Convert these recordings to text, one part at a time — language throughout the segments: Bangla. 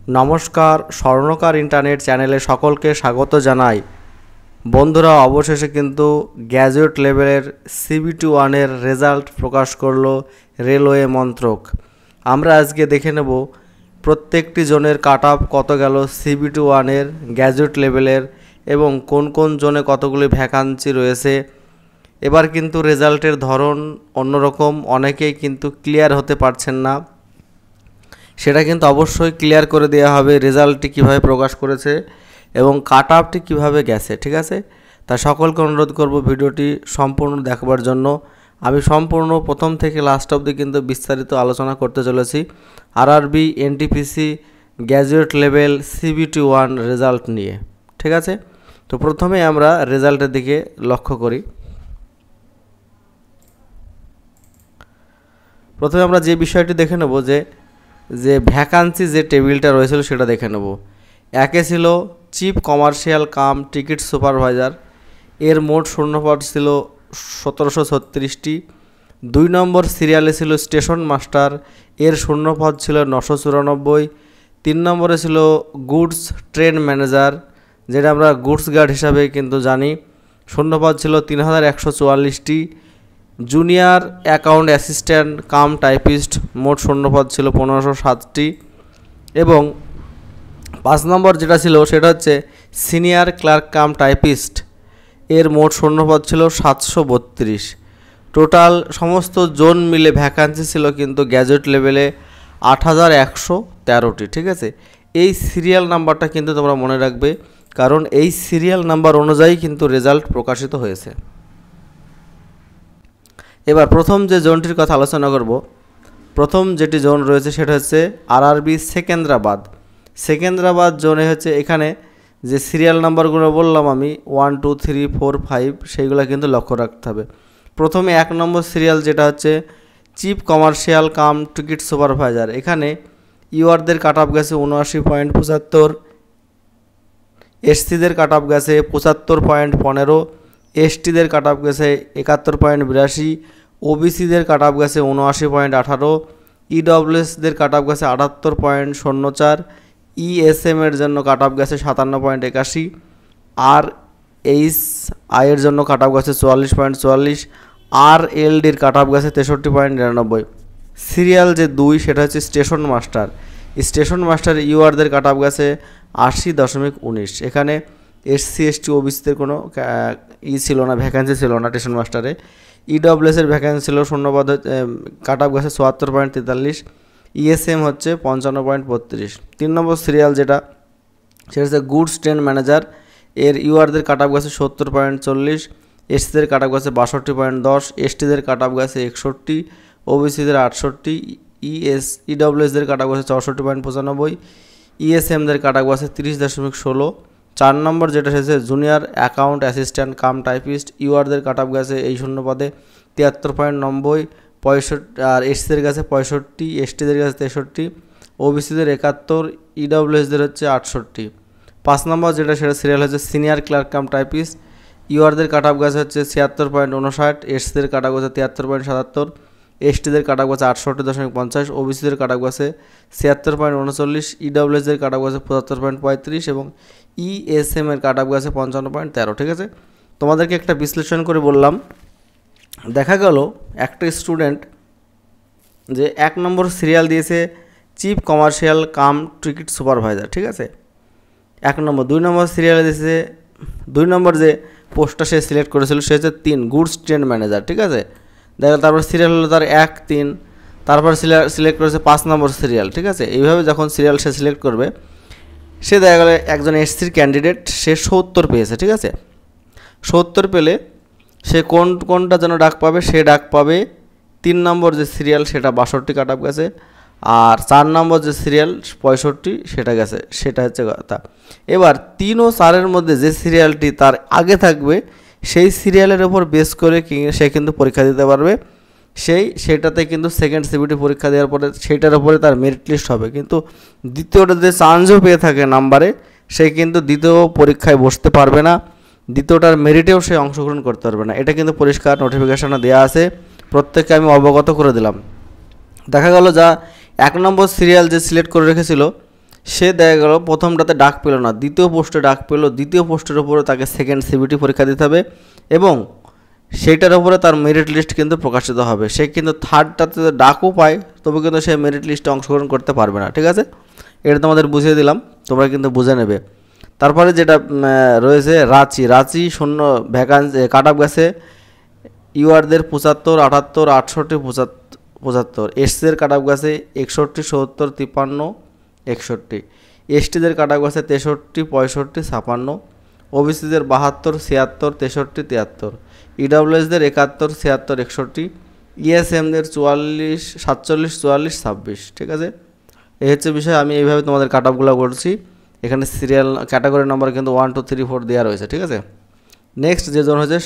নমস্কার, স্বর্ণকার ইন্টারনেট চ্যানেলে সকলকে স্বাগত জানাই। বন্ধুরা, অবশেষে কিন্তু গ্র্যাজুয়েট লেভেলের CBT-1 রেজাল্ট প্রকাশ করলো রেলওয়ে মন্ত্রক। আমরা আজকে দেখে নেব প্রত্যেকটি জোনের কাট অফ কত গেল CBT-1 গ্র্যাজুয়েট লেভেলের এবং কোন কোন জোনে কতগুলি ভ্যাকান্সি রয়েছে। এবার কিন্তু রেজাল্টের ধরন অন্যরকম, অনেকেই কিন্তু ক্লিয়ার হতে পারছেন না, সেটা কিন্তু অবশ্যই ক্লিয়ার করে দেওয়া হবে। রেজাল্টটি কীভাবে প্রকাশ করেছে এবং কাট অফটি কীভাবে গেছে, ঠিক আছে? তা সকলকে অনুরোধ করব ভিডিওটি সম্পূর্ণ দেখবার জন্য। আমি সম্পূর্ণ প্রথম থেকে লাস্ট অবধি কিন্তু বিস্তারিত আলোচনা করতে চলেছি RRB NTPC graduate level CBT-1 result নিয়ে, ঠিক আছে? তো প্রথমে আমরা রেজাল্টের দিকে লক্ষ্য করি। প্রথমে আমরা যে বিষয়টি দেখে নেব যে ভ্যাকান্সি যে টেবিলটা রয়েছিল সেটা দেখে নেব। একে ছিল chief commercial cum ticket supervisor, এর মোট শূন্যপদ ছিল 1736টি। 2 নম্বর সিরিয়ালে ছিল স্টেশন মাস্টার, এর শূন্যপদ ছিল 994। 3 নম্বরে ছিল গুডস ট্রেন ম্যানেজার, যেটা আমরা গুডস গার্ড হিসাবে কিন্তু জানি, শূন্যপদ ছিল 3144টি। Junior account assistant cum typist, মোট শূন্যপদ ছিল 1507টি। এবং 5 নম্বর যেটা ছিল সেটা হচ্ছে সিনিয়র ক্লার্ক কাম টাইপিস্ট, এর মোট শূন্যপদ ছিল 732। টোটাল সমস্ত জোন মিলে ভ্যাকান্সি ছিল কিন্তু গ্র্যাজুয়েট লেভেলে 8113টি, ঠিক আছে? এই সিরিয়াল নাম্বারটা কিন্তু তোমরা মনে রাখবে, কারণ এই সিরিয়াল নাম্বার অনুযায়ী কিন্তু রেজাল্ট প্রকাশিত হয়েছে। এবার প্রথম যে জোনটির কথা আলোচনা করব, প্রথম যেটি জোন রয়েছে সেটা হচ্ছে আরআরবি সেকেন্দ্রাবাদ জোনে হচ্ছে এখানে যে সিরিয়াল নাম্বারগুলো বললাম আমি 1 2 3 4 5 সেইগুলো কিন্তু লক্ষ্য রাখতে হবে। প্রথমে 1 নম্বর সিরিয়াল যেটা হচ্ছে chief commercial cum ticket supervisor, এখানে ইউআরদের কাট অফ গেছে 79.75, এসসিদের কাট অফ গেছে 75.15, এসটিদের কাট অফ গেছে 71.82, ওবিসিদের কাট অফ গেছে 79.18, ইডব্লিউএসদের কাট অফ গেছে 78.04, ইএসএমের জন্য কাট অফ গেছে 57.81, আর এইচআইয়ের জন্য কাট অফ গেছে 44.44, আর এলডির কাট অফ গেছে 63.99। সিরিয়াল যে 2 সেটা হচ্ছে স্টেশন মাস্টার ইউআরদের কাট অফ গেছে 80.19। এখানে এসসি এসটি ওবিসিদের কোনো ছিল না, ভ্যাকান্সি ছিল না স্টেশন মাস্টারে। ইডব্লিউএসের ভ্যাকান্সি ছিল শূন্যপদ, কাট অফ গেছে 74.43, ইএসএম হচ্ছে 55.32। 3 নম্বর সিরিয়াল যেটা সেটা হচ্ছে গুডস ট্রেন ম্যানেজার, এর ইউআরদের কাট অফ গেছে 70.40, এসসিদের কাট অফ গেছে 62.10, এসটিদের কাট অফ গেছে 61, ওবিসিদের 68, ইডব্লিউএসদের কাট অফ গেছে 64.95, ইএসএমদের কাট অফ গেছে 30.16। 4 নম্বর যেটা এসেছে junior account assistant cum typist, ইউআরদের কাট অফ গেছে এই শূন্যপদে 73.90, 65, আর এসসিদের কাছে 65, এসটিদের কাছে 63, ওবিসিদের 71, ইডব্লিউএসদের হচ্ছে 68। 5 নম্বর যেটা সেটা সিরিয়াল হচ্ছে সিনিয়র ক্লার্ক কাম টাইপিস্ট, ইউআরদের কাট অফ গেছে হচ্ছে 76.59, এসসিদের কাট অফ গেছে 73.77, এসটিদের কাট অফ গেছে 68.50, ওবিসিদের কাট অফ গেছে 76.39, ইডব্লিউএসদের কাট অফ গেছে 75.35 এবং ইএসএমের কাট অফ গেছে 55.13, ঠিক আছে? তোমাদেরকে একটা বিশ্লেষণ করে বললাম। দেখা গেল একটা স্টুডেন্ট যে 1 নম্বর সিরিয়াল দিয়েছে chief commercial cum ticket supervisor, ঠিক আছে? 1 নম্বর। 2 নম্বর সিরিয়ালে দিয়েছে 2 নম্বর যে পোস্টটা সে সিলেক্ট করেছিল সে হচ্ছে 3 গুডস ট্রেন ম্যানেজার, ঠিক আছে? দেখা তারপর সিরিয়াল হলো তার 1 3, তারপর সিলেক্ট করেছে 5 নম্বর সিরিয়াল, ঠিক আছে? এইভাবে যখন সিরিয়াল সে সিলেক্ট করবে, সে দেখা গেলে একজন এসসির ক্যান্ডিডেট, সে 70 পেয়েছে, ঠিক আছে? 70 পেলে সে কোনটা যেন ডাক পাবে, সে ডাক পাবে 3 নম্বর যে সিরিয়াল সেটা 62 কাট অফ গেছে, আর 4 নম্বর যে সিরিয়াল 65 সেটা গেছে, সেটা হচ্ছে কথা। এবার 3 ও 4-এর মধ্যে যে সিরিয়ালটি তার আগে থাকবে সেই সিরিয়ালের ওপর বেস করে সে কিন্তু পরীক্ষা দিতে পারবে। সেটাতে কিন্তু সেকেন্ড সিবিটি পরীক্ষা দেওয়ার পরে সেইটার উপরে তার মেরিট লিস্ট হবে। কিন্তু দ্বিতীয়টা যে চান্সও পেয়ে থাকে নাম্বারে, সে কিন্তু দ্বিতীয় পরীক্ষায় বসতে পারবে না, দ্বিতীয়টার মেরিটেও সে অংশগ্রহণ করতে পারবে না। এটা কিন্তু পরিষ্কার নোটিফিকেশনে দেওয়া আছে, প্রত্যেককে আমি অবগত করে দিলাম। দেখা গেল যা 1 নম্বর সিরিয়াল যে সিলেক্ট করে রেখেছিল সে দেখা গেল প্রথমটাতে ডাক পেল না, দ্বিতীয় পোস্টে ডাক পেল, দ্বিতীয় পোস্টের উপরে তাকে সেকেন্ড সিবিটি পরীক্ষা দিতে হবে এবং সেইটার উপরে তার মেরিট লিস্ট কিন্তু প্রকাশিত হবে। সে কিন্তু থার্ডটাতে ডাকও পায়, তবে কিন্তু সে মেরিট লিস্টে অংশগ্রহণ করতে পারবে না। ঠিক আছে, এটা তোমাদের বুঝিয়ে দিলাম, তোমরা কিন্তু বুঝে নেবে। তারপরে যেটা রয়েছে রাঁচি শূন্য ভ্যাকান্সি কাট অফ গেছে ইউআরদের 75, 78, 68, 75। এসসিদের কাট অফ গেছে 61, 70, 53, 61। এসটিদের কাট অফ গেছে 63, 65, 56। ওবিসিদের 72, 76, 63, 73। ইডব্লিউএসদের 71, 76, 61। ইএসএমদের 44, 47, 44, 26। ঠিক আছে, এই হচ্ছে বিষয়। আমি এইভাবে তোমাদের কাট অফগুলো করছি। এখানে সিরিয়াল ক্যাটাগরি নাম্বার কিন্তু 1, 2, 3, 4 দেওয়া রয়েছে। ঠিক আছে, নেক্সট যে জন হচ্ছে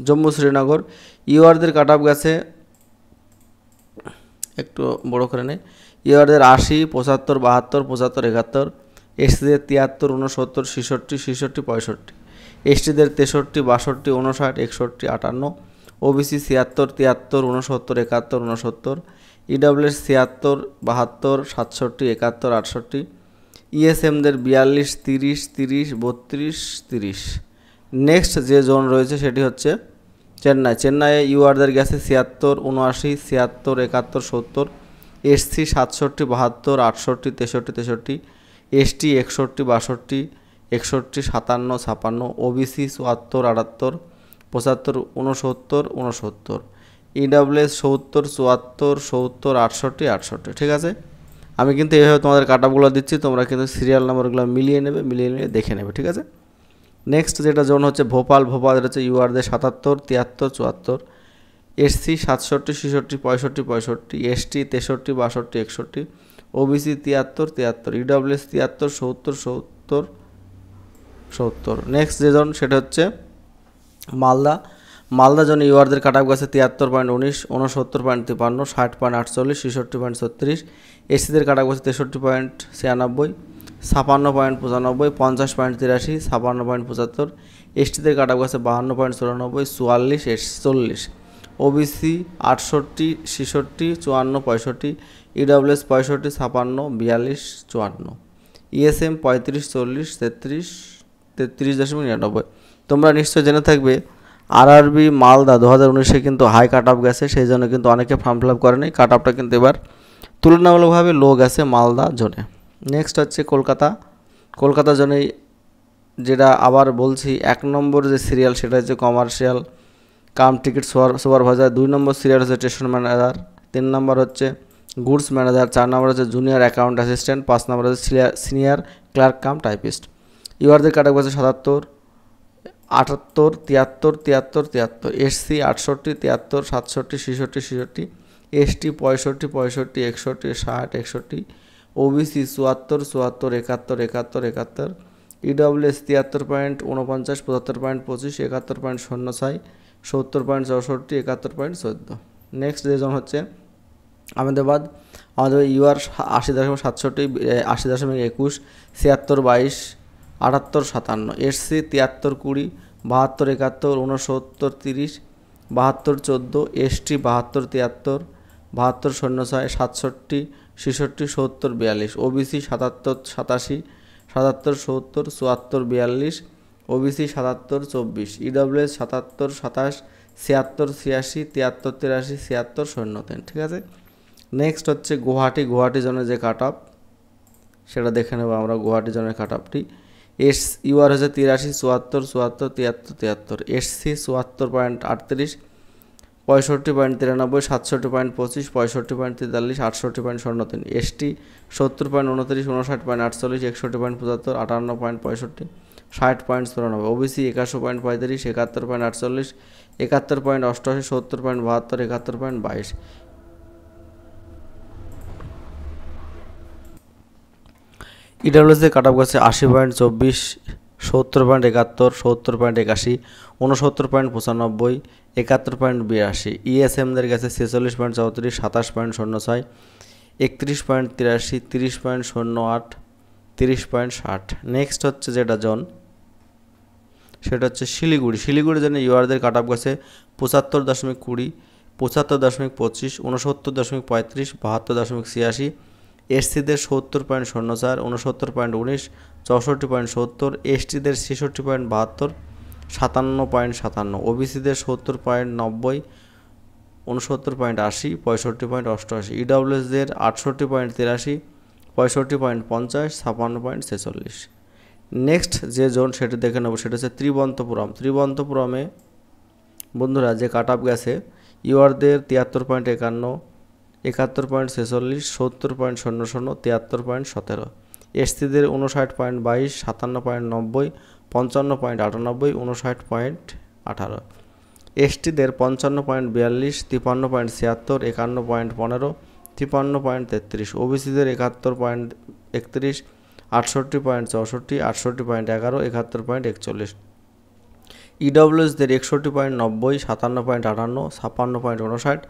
জম্মু শ্রীনগর, ইউআরদের কাট অফ গেছে একটু বড় করে নেই, ইউআরদের 80, 75, 72, 75, 71। এসসিদের 73, 69, 66, 66, 65। এসটিদের 63, 62, 59, 61, 58। ওবিসি 76, 73, 69, 71, 69। ইডব্লিউএস 76, 72, 67, 71, 68। ইএসএমদের 42, 30, 30, 32, 30। নেক্সট যে জোন রয়েছে সেটি হচ্ছে চেন্নাইয়ে ইউআরদের গেছে 76, 79, 76, 71, 70। এসসি 67, 72, 68, 63, 63। এসটি 61, 62, 61, 57, 56। ওবিসি 74, 78, 75, 69, 69। ইডব্লিউএস 70, 74, 70, 68, 68। ঠিক আছে, আমি কিন্তু এইভাবে তোমাদের কাট অফগুলো দিচ্ছি, তোমরা কিন্তু সিরিয়াল নাম্বারগুলো মিলিয়ে নেবে, দেখে নেবে। ঠিক আছে, নেক্সট যেটা জোন হচ্ছে ভোপালের হচ্ছে ইউআরদের 77, 73, 74। SC 67, 66, 65, 65। ST 63, 62, 61। OBC 73, 73। EWS 73, 70, 70, 70। Next যে জোন সেটা হচ্ছে মালদা জোনে ইউআরদের কাট অফ গেছে 73.19, 69.53, 60.48, 66.36। এসসিদের কাট অফ গেছে 63.96, 56.95, 50.83, 56.75। এসটিদের কাট অফ গেছে 52.94, 44, 40। ওবিসি 68, 66, 54, 65। ইডব্লিউএস 65, 56, 42, 54। ইএসএম 35, 40, 33, 33.99। তোমরা নিশ্চয় জেনে থাকবে আরআরবি মালদা 2019-এ কিন্তু হাই কাট অফ গেছে, সেই জন্য কিন্তু অনেকে ফর্ম ফিল আপ করেনি। কাট অফটা কিন্তু এবার তুলনামূলকভাবে লো গেছে মালদা জোনে। নেক্সট হচ্ছে কলকাতা জোনে, যেটা আবার বলছি 1 নম্বর যে সিরিয়াল সেটা হচ্ছে কমার্শিয়াল কাম টিকিট সুপারভাইজার, 2 নম্বর সিরিয়াল হচ্ছে স্টেশন ম্যানেজার, 3 নম্বর হচ্ছে গুডস ম্যানেজার, 4 নম্বর হচ্ছে জুনিয়র অ্যাকাউন্ট অ্যাসিস্ট্যান্ট, 5 নম্বর হচ্ছে সিনিয়র ক্লার্ক কাম টাইপিস্ট। ইউআরদের কাট অফ গেছে 77, 78, 73, 73, 73। SC 68, 73, 67, 66, 66। ST 65, 65, 61, 60, 61। OBC 74, 74, 71, 71, 71। EWS 73.49, 75.25, 71.06, 70.64, 71.14। Next যে জন হচ্ছে আমাদের UR 80.67, 80.21, 76.22, 78, 57। SC 73, 20, 72, 71, 69, 30, 72, 14। ST 72, 73, 72, 06, 67, 66, 70, 42। OBC 77, 87, 77, 70, 74, 42। OBC 77, 24। EWS 77, 27, 76, 86, 73, 83, 76, 03। ঠিক আছে, নেক্সট হচ্ছে গুয়াহাটি জোনের যে কাট অফ সেটা দেখে নেব আমরা। গুয়াহাটি জোনের কাট অফটি ইউআর হচ্ছে 83, 74, 74, 73, 73। এসসি 74.38, 65.93, 67.25, 65.43, 68.03। এসটি 70.29, 59.48, 61.75, 58.65, 60.94। ওবিসি 81.35, 71.48, 71.88, 70.72, 71.22। ইডব্লিউএসের কাট অফ গেছে 80.24, 70.71, 70.81, 69.95, 71.82। ইএসএমদের গেছে 46.34, 27.06, 31.83, 30.08, 30.60। নেক্সট হচ্ছে যেটা জন সেটা হচ্ছে শিলিগুড়ি জন্য ইউআরদের কাট অফ গেছে 75.20, 75.25, 69.35, 72.86। এসসিদের 70.04, 69.19, 64.70, এসটিদের 66.72, 57.57, ওবিসিদের 70.90, 69.80, 65.88, ইডব্লিউএসদের 68.83, 65.50, 56.46। নেক্সট যে জোন সেটা দেখে নেব, সেটা হচ্ছে ত্রিবন্তপুরম। ত্রিবন্তপুরমে বন্ধুরা যে কাট অফ গেছে, ইউআরদের 73.51, 71.46, 70.00, 73.17, এসসিদের 59.22, 57.90, 55.98, 59.18, এসটিদের 55.42, 53.76, 51.15, 53.33, ওবিসিদের 71.31, 68.64, 68.11, 71.41, ইডব্লিউএসদের 61.90, 57.58, 56.59,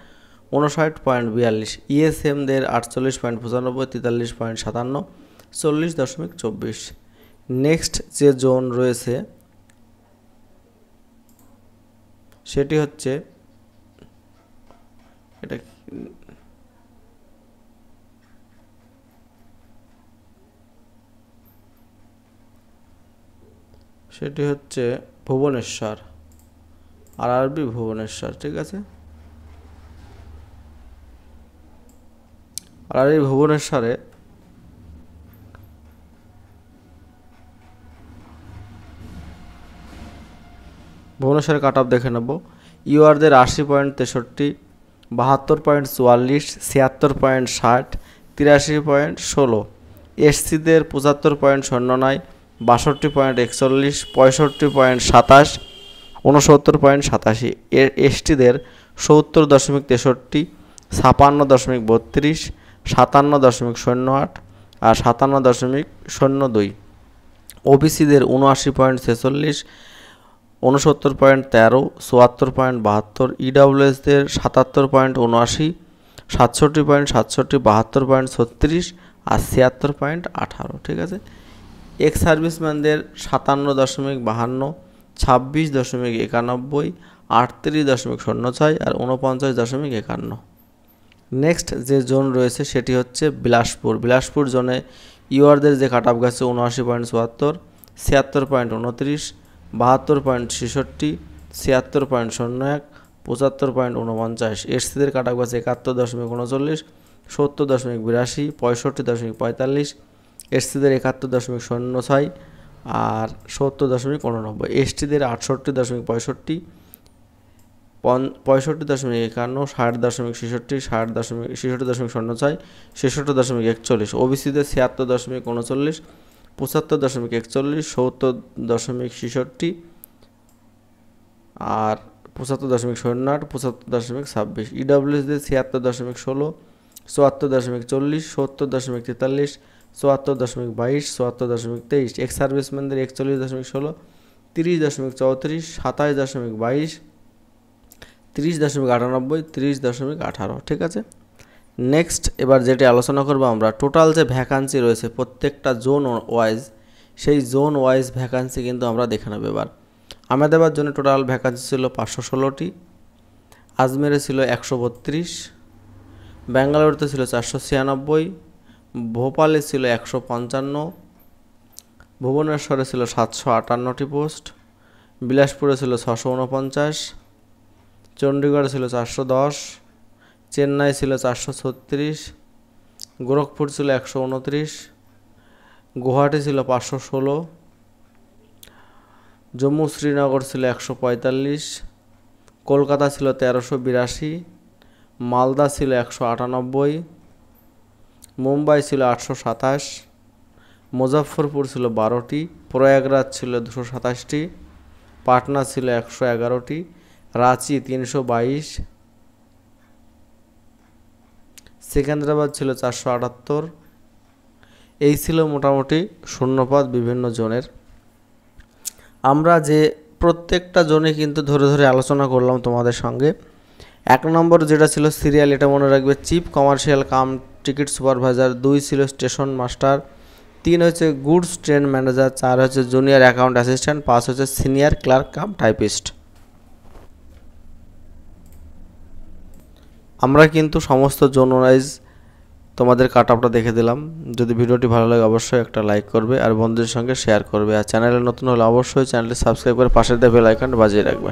59.42, ইএসএমদের 48.95, 43.57, 40.24। নেক্সট যে জোন রয়েছে সেটি হচ্ছে এটা ভুবনেশ্বর, আরআরবি ভুবনেশ্বর। ঠিক আছে, আরআরবি ভুবনেশ্বরে কাট অফ দেখে নেব। ইউআরদের 80.63, 72.44, 76.60, 83.16, এসসিদের 75.09, 62.41, 65.27, 69.87, এসটিদের 70.63, 56.32, 57.08 আর 57.02, ওবিসিদের 79.46, 69.13, 74.72, ইডব্লিউএসদের 77.79, 67.67, 72.36 আর 76.18। ঠিক আছে, এক্স সার্ভিসম্যানদের 57.52, 26.91, 38.06 আর 49.51। নেক্সট যে জোন রয়েছে সেটি হচ্ছে বিলাসপুর। বিলাসপুর জোনে ইউআরদের যে কাট অফ গেছে 79.74, 76.29, 72.66, 76.01, 75.49, এসসিদের কাট অফ গেছে 71.39, 70.82, 65.45, এসসিদের 71.06 আর 70.89, এসটিদের 68.65, 65.51, 60.66, 60.06, 66.41, ওবিসিদের 76.39, 75.41, 70.66 আর 75.08, 75.26, ইডব্লিউএসদের 76.16, 74.40, 70.43, 74.22, 74.23, এক্স সার্ভিসম্যানদের 41.16, 30.34, 27.22, 30.98, 30.18। ঠিক আছে, নেক্সট এবার যেটি আলোচনা করবো আমরা, টোটাল যে ভ্যাকান্সি রয়েছে প্রত্যেকটা জোন ওয়াইজ, সেই জোন ওয়াইজ ভ্যাকান্সি কিন্তু আমরা দেখে নেব। এবার আহমেদাবাদ জন্য টোটাল ভ্যাকান্সি ছিল 516টি, আজমেরে ছিল 132, ব্যাঙ্গালোরতে ছিল 496, ভোপালে ছিল 155, ভুবনেশ্বরে ছিল 758টি পোস্ট, বিলাসপুরে ছিল 649, চণ্ডীগড়ে ছিল 410, চেন্নাই ছিল 436, গোরখপুর ছিল 129, গুয়াহাটি ছিল 516, জম্মু শ্রীনগর ছিল 145, কলকাতা ছিল 1382, মালদা ছিল 198, মুম্বাই ছিল 827, মুজফ্ফরপুর ছিল 12টি, প্রয়াগরাজ ছিল 227টি, পাটনা ছিল 111টি, রাঁচি 322, সেকেন্দ্রাবাদ ছিল 478। এই ছিল মোটামুটি শূন্যপদ বিভিন্ন জোনের। আমরা যে প্রত্যেকটা জোনে কিন্তু ধরে ধরে আলোচনা করলাম তোমাদের সঙ্গে। 1 নম্বর যেটা ছিল সিরিয়াল, এটা মনে রাখবে, chief commercial cum ticket supervisor, 2 ছিল স্টেশন মাস্টার, 3 হচ্ছে গুডস ট্রেন ম্যানেজার, 4 হচ্ছে জুনিয়র অ্যাকাউন্ট অ্যাসিস্ট্যান্ট, 5 হচ্ছে সিনিয়র ক্লার্ক কাম টাইপিস্ট। আমরা কিন্তু সমস্ত জোন ওয়াইজ তোমাদের কাট আপটা দেখে দিলাম। যদি ভিডিওটি ভালো লাগে অবশ্যই একটা লাইক করবে আর বন্ধুদের সঙ্গে শেয়ার করবে, আর চ্যানেলে নতুন হলে অবশ্যই চ্যানেলটি সাবস্ক্রাইব করে পাশের বেল আইকনটা বাজিয়ে রাখবে।